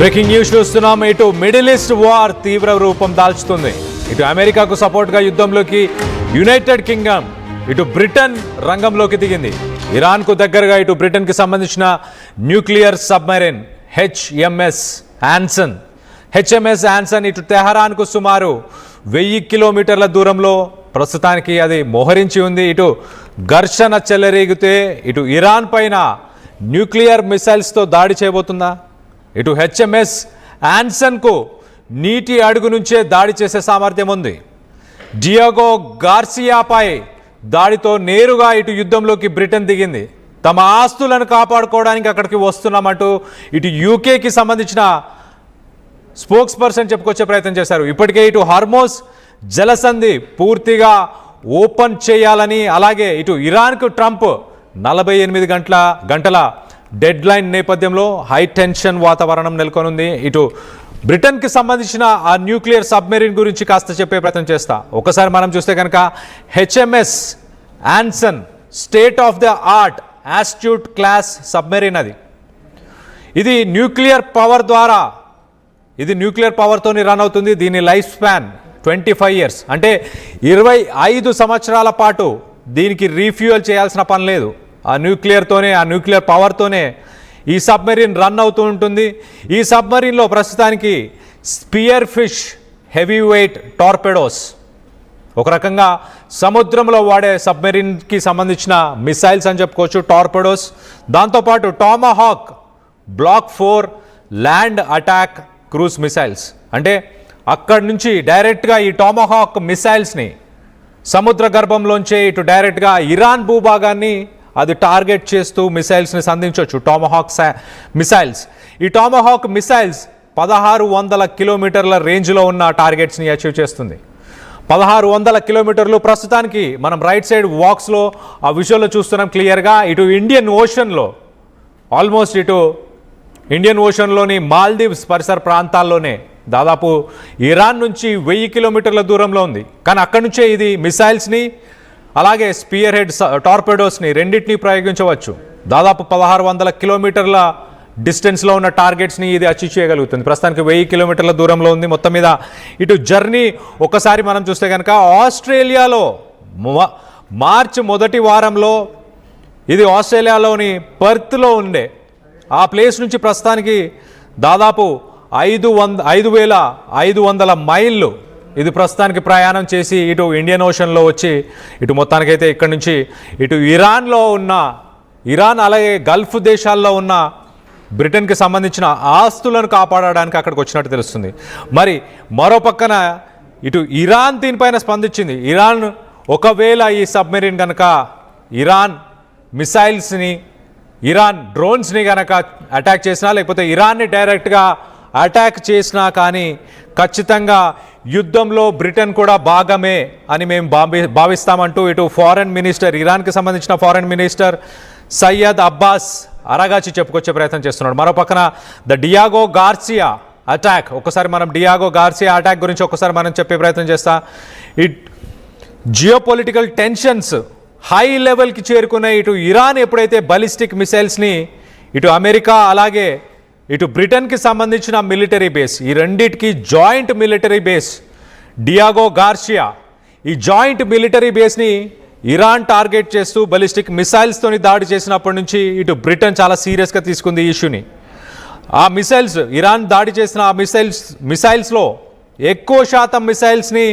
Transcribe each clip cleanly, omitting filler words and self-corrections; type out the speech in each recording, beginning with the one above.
Breaking news చూస్తున్నాం. ఇటు middle east war తీవ్ర రూపం దాల్చుతుంది. ఇటు అమెరికాకు సపోర్ట్గా యుద్ధంలోకి యునైటెడ్ కింగ్డమ్, ఇటు బ్రిటన్ రంగంలోకి దిగింది. ఇరాన్కు దగ్గరగా ఇటు బ్రిటన్కి సంబంధించిన న్యూక్లియర్ సబ్మెరైన్ హెచ్ఎంఎస్ యాన్సన్ ఇటు తెహరాన్కు సుమారు 1000 కిలోమీటర్ల దూరంలో ప్రస్తుతానికి అది మోహరించి ఉంది. ఇటు ఘర్షణ చెలరేగితే ఇటు ఇరాన్ పైన న్యూక్లియర్ మిసైల్స్తో దాడి చేయబోతుందా? ఇటు హెచ్ఎంఎస్ యాన్సన్కు నీటి అడుగు నుంచే దాడి చేసే సామర్థ్యం ఉంది. డియాగో గార్సియాపై దాడితో నేరుగా ఇటు యుద్ధంలోకి బ్రిటన్ దిగింది. తమ ఆస్తులను కాపాడుకోవడానికి అక్కడికి వస్తున్నామంటూ ఇటు యూకేకి సంబంధించిన స్పోక్స్ పర్సన్ చెప్పుకొచ్చే ప్రయత్నం చేశారు. ఇప్పటికే ఇటు హార్మోస్ జలసంధి పూర్తిగా ఓపెన్ చేయాలని, అలాగే ఇటు ఇరాన్కు ట్రంప్ 48 గంటల డెడ్ లైన్ నేపథ్యంలో హై టెన్షన్ వాతావరణం నెలకొనుంది. ఇటు బ్రిటన్కి సంబంధించిన ఆ న్యూక్లియర్ సబ్మెరీన్ గురించి కాస్త చెప్పే ప్రయత్నం చేస్తా. ఒకసారి మనం చూస్తే కనుక HMS Anson state of the art astute class submarine. ఇది న్యూక్లియర్ పవర్తో రన్ అవుతుంది. దీని లైఫ్ స్పాన్ 25 years, అంటే 25 సంవత్సరాల పాటు దీనికి రీఫ్యూయల్ చేయాల్సిన పని లేదు. ఆ న్యూక్లియర్ పవర్తోనే ఈ సబ్మెరీన్ రన్ అవుతూ ఉంటుంది. ఈ సబ్మెరీన్లో ప్రస్తుతానికి spearfish heavyweight torpedoes, ఒక రకంగా సముద్రంలో వాడే సబ్మెరీన్కి సంబంధించిన మిసైల్స్ అని చెప్పుకోవచ్చు టార్పెడోస్. దాంతోపాటు Tomahawk block 4 land attack cruise missiles, అంటే అక్కడి నుంచి డైరెక్ట్గా ఈ టామాహాక్ మిసైల్స్ని సముద్ర గర్భంలోంచే ఇటు డైరెక్ట్గా ఇరాన్ భూభాగాన్ని అది టార్గెట్ చేస్తూ మిసైల్స్ని సంధించవచ్చు. టామాహాక్ మిసైల్స్, ఈ టామాహాక్ మిసైల్స్ 1600 కిలోమీటర్ల రేంజ్లో ఉన్న టార్గెట్స్ని అచీవ్ చేస్తుంది. 1600 కిలోమీటర్లు. ప్రస్తుతానికి మనం రైట్ సైడ్ వాక్స్లో ఆ విజువల్లో చూస్తున్నాం క్లియర్గా. ఇటు ఇండియన్ ఓషన్లో, ఆల్మోస్ట్ ఇటు ఇండియన్ ఓషన్లోని మాల్దీవ్స్ పరిసర ప్రాంతాల్లోనే దాదాపు ఇరాన్ నుంచి 1000 కిలోమీటర్ల దూరంలో ఉంది. కానీ అక్కడి నుంచే ఇది మిసైల్స్ని అలాగే స్పియర్ హెడ్ టార్పెడోస్ని రెండింటినీ ప్రయోగించవచ్చు. దాదాపు 1600 కిలోమీటర్ల డిస్టెన్స్లో ఉన్న టార్గెట్స్ని ఇది అచీవ్ చేయగలుగుతుంది. ప్రస్తుతానికి 1000 కిలోమీటర్ల దూరంలో ఉంది. మొత్తం మీద ఇటు జర్నీ ఒకసారి మనం చూస్తే కనుక ఆస్ట్రేలియాలో మార్చి మొదటి వారంలో ఇది ఆస్ట్రేలియాలోని పర్త్లో ఉండే ఆ ప్లేస్ నుంచి ప్రస్తుతానికి దాదాపు 5500 మైళ్ళు ఇది ప్రస్తుతానికి ప్రయాణం చేసి ఇటు ఇండియన్ ఓషన్లో వచ్చి ఇటు మొత్తానికైతే ఇక్కడి నుంచి ఇటు ఇరాన్ అలాగే గల్ఫ్ దేశాల్లో ఉన్న బ్రిటన్కి సంబంధించిన ఆస్తులను కాపాడడానికి అక్కడికి వచ్చినట్టు తెలుస్తుంది. మరి మరో పక్కన ఇటు ఇరాన్ దీనిపైన స్పందించింది. ఇరాన్ ఒకవేళ ఈ సబ్మెరీన్ కనుక ఇరాన్ మిసైల్స్ని, ఇరాన్ డ్రోన్స్ని కనుక అటాక్ చేసినా, లేకపోతే ఇరాన్ని డైరెక్ట్గా అటాక్ చేసినా కానీ ఖచ్చితంగా యుద్ధంలో బ్రిటన్ కూడా భాగమే అని మేము భావిస్తామంటూ ఇటు ఫారెన్ మినిస్టర్, ఇరాన్కి సంబంధించిన ఫారెన్ మినిస్టర్ సయ్యద్ అబ్బాస్ అరాగాచి చెప్పుకొచ్చే ప్రయత్నం చేస్తున్నాడు. మరో పక్కన ద డియాగో గార్సియా అటాక్, ఒకసారి మనం డియాగో గార్సియా అటాక్ గురించి ఒకసారి మనం చెప్పే ప్రయత్నం చేస్తా. జియోపొలిటికల్ టెన్షన్స్ హై లెవెల్కి చేరుకున్న ఇటు ఇరాన్ ఎప్పుడైతే బలిస్టిక్ మిసైల్స్ని ఇటు అమెరికా అలాగే ఇటు బ్రిటన్కి సంబంధించిన మిలిటరీ బేస్, ఈ రెండింటికి joint military base Diego Garcia, ఈ జాయింట్ మిలిటరీ బేస్ని ఇరాన్ టార్గెట్ చేస్తూ బలిస్టిక్ మిసైల్స్తోని దాడి చేసినప్పటి నుంచి ఇటు బ్రిటన్ చాలా సీరియస్గా తీసుకుంది ఈ ఇష్యూని. ఆ మిసైల్స్, ఇరాన్ దాడి చేసిన ఆ మిసైల్స్లో ఎక్కువ శాతం మిసైల్స్ని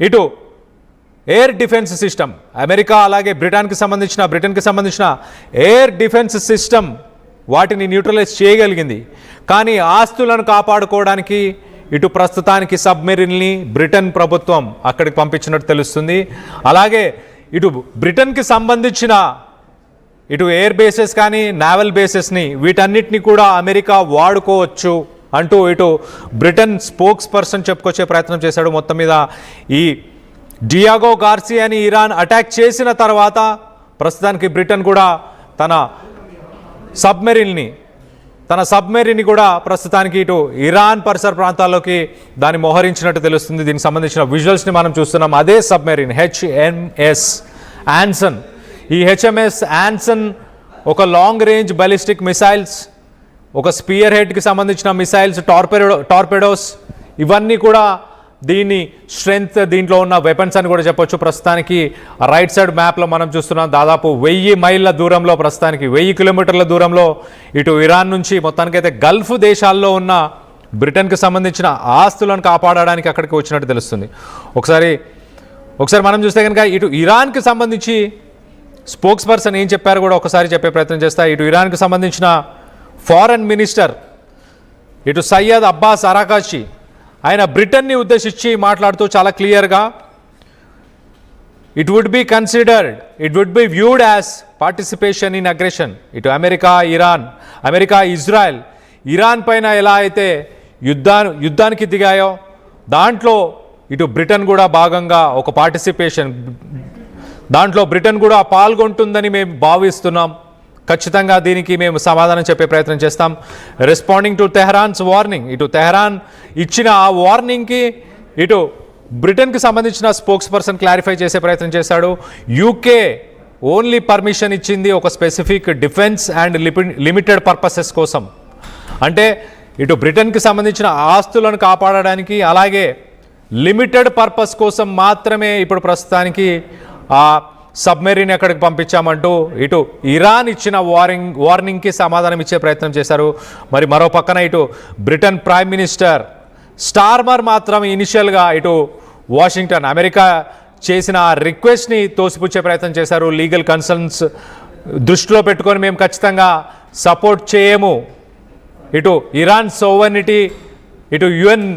ఇటు ఎయిర్ డిఫెన్స్ సిస్టమ్, అమెరికా అలాగే బ్రిటన్కి సంబంధించిన ఎయిర్ డిఫెన్స్ సిస్టమ్ వాటిని న్యూట్రలైజ్ చేయగలిగింది. కానీ ఆస్తులను కాపాడుకోవడానికి ఇటు ప్రస్తుతానికి సబ్మెరీన్ని బ్రిటన్ ప్రభుత్వం అక్కడికి పంపించినట్టు తెలుస్తుంది. అలాగే ఇటు బ్రిటన్కి సంబంధించిన ఇటు ఎయిర్ బేసెస్ కానీ నావల్ బేసెస్ని వీటన్నిటిని కూడా అమెరికా వాడుకోవచ్చు అంటూ ఇటు బ్రిటన్ స్పోక్స్ పర్సన్ చెప్పుకొచ్చే ప్రయత్నం చేశాడు. మొత్తం మీద ఈ డియాగో గార్సియాని ఇరాన్ అటాక్ చేసిన తర్వాత ప్రస్తుతానికి బ్రిటన్ కూడా తన సబ్మెరీన్ని కూడా ప్రస్తుతానికి ఇటు ఇరాన్ పరిసర ప్రాంతాల్లోకి దాన్ని మోహరించినట్టు తెలుస్తుంది. దీనికి సంబంధించిన విజువల్స్ని మనం చూస్తున్నాం. అదే సబ్మెరీన్ హెచ్ఎంఎస్ యాన్సన్. ఈ హెచ్ఎంఎస్ యాన్సన్ ఒక లాంగ్ రేంజ్ బాలిస్టిక్ మిసైల్స్ ఒక స్పియర్ హెడ్కి సంబంధించిన మిసైల్స్, టార్పెడోస్, ఇవన్నీ కూడా దీని స్ట్రెంగ్త్, దీంట్లో ఉన్న వెపన్స్ అని కూడా చెప్పొచ్చు. ప్రస్తుతానికి రైట్ సైడ్ మ్యాప్లో మనం చూస్తున్నాం దాదాపు 1000 మైళ్ళ దూరంలో, ప్రస్తుతానికి 1000 కిలోమీటర్ల దూరంలో ఇటు ఇరాన్ నుంచి మొత్తానికైతే గల్ఫ్ దేశాల్లో ఉన్న బ్రిటన్కి సంబంధించిన ఆస్తులను కాపాడడానికి అక్కడికి వచ్చినట్టు తెలుస్తుంది. ఒకసారి మనం చూస్తే కనుక ఇటు ఇరాన్కి సంబంధించి స్పోక్స్ పర్సన్ ఏం చెప్పారు కూడా ఒకసారి చెప్పే ప్రయత్నం చేస్తా. ఇటు ఇరాన్కి సంబంధించిన ఫారెన్ మినిస్టర్ ఇటు సయ్యద్ అబ్బాస్ అరాకాచి ఆయన బ్రిటన్ని ఉద్దేశించి మాట్లాడుతూ చాలా క్లియర్గా it would be viewed as participation in aggression. ఇటు అమెరికా ఇజ్రాయెల్ ఇరాన్ పైన ఎలా అయితే యుద్ధానికి దిగాయో దాంట్లో ఇటు బ్రిటన్ కూడా భాగంగా ఒక పార్టిసిపేషన్, దాంట్లో బ్రిటన్ కూడా పాల్గొంటుందని మేము భావిస్తున్నాం. ఖచ్చితంగా దీనికి మేము సమాధానం చెప్పే ప్రయత్నం చేస్తాం. రెస్పాండింగ్ టు తెహరాన్స్ వార్నింగ్, ఇటు తెహరాన్ ఇచ్చిన ఆ వార్నింగ్కి ఇటు బ్రిటన్కి సంబంధించిన స్పోక్స్ పర్సన్ క్లారిఫై చేసే ప్రయత్నం చేశాడు. యూకే ఓన్లీ పర్మిషన్ ఇచ్చింది ఒక specific defence and limited purposes కోసం. అంటే ఇటు బ్రిటన్కి సంబంధించిన ఆస్తులను కాపాడడానికి, అలాగే లిమిటెడ్ పర్పస్ కోసం మాత్రమే ఇప్పుడు ప్రస్తుతానికి ఆ సబ్మెరీన్ ఎక్కడికి పంపించామంటూ ఇటు ఇరాన్ ఇచ్చిన వార్నింగ్కి సమాధానం ఇచ్చే ప్రయత్నం చేశారు. మరి మరో పక్కన ఇటు బ్రిటన్ ప్రైమ్ మినిస్టర్ స్టార్మర్ మాత్రం ఇనిషియల్గా ఇటు వాషింగ్టన్, అమెరికా చేసిన రిక్వెస్ట్ని తోసిపుచ్చే ప్రయత్నం చేశారు. లీగల్ కన్సర్న్స్ దృష్టిలో పెట్టుకొని మేము ఖచ్చితంగా సపోర్ట్ చేయము, ఇటు ఇరాన్ సోవర్నిటీ, ఇటు యుఎన్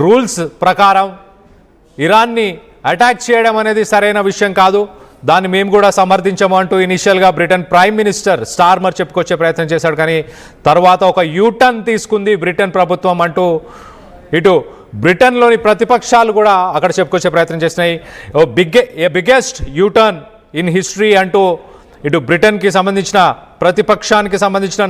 రూల్స్ ప్రకారం ఇరాన్ని అటాక్ చేయడం అనేది సరైన విషయం కాదు, దాన్ని మేము కూడా సమర్థించము అంటూ ఇనిషియల్గా బ్రిటన్ ప్రైమ్ మినిస్టర్ స్టార్మర్ చెప్పుకొచ్చే ప్రయత్నం చేశాడు. కానీ తర్వాత ఒక యూటర్న్ తీసుకుంది బ్రిటన్ ప్రభుత్వం అంటూ ఇటు బ్రిటన్లోని ప్రతిపక్షాలు కూడా అక్కడ చెప్పుకొచ్చే ప్రయత్నం చేసినాయి. బిగ్గెస్ట్ యూటర్న్ ఇన్ హిస్టరీ అంటూ ఇటు బ్రిటన్కి సంబంధించిన ప్రతిపక్షానికి సంబంధించిన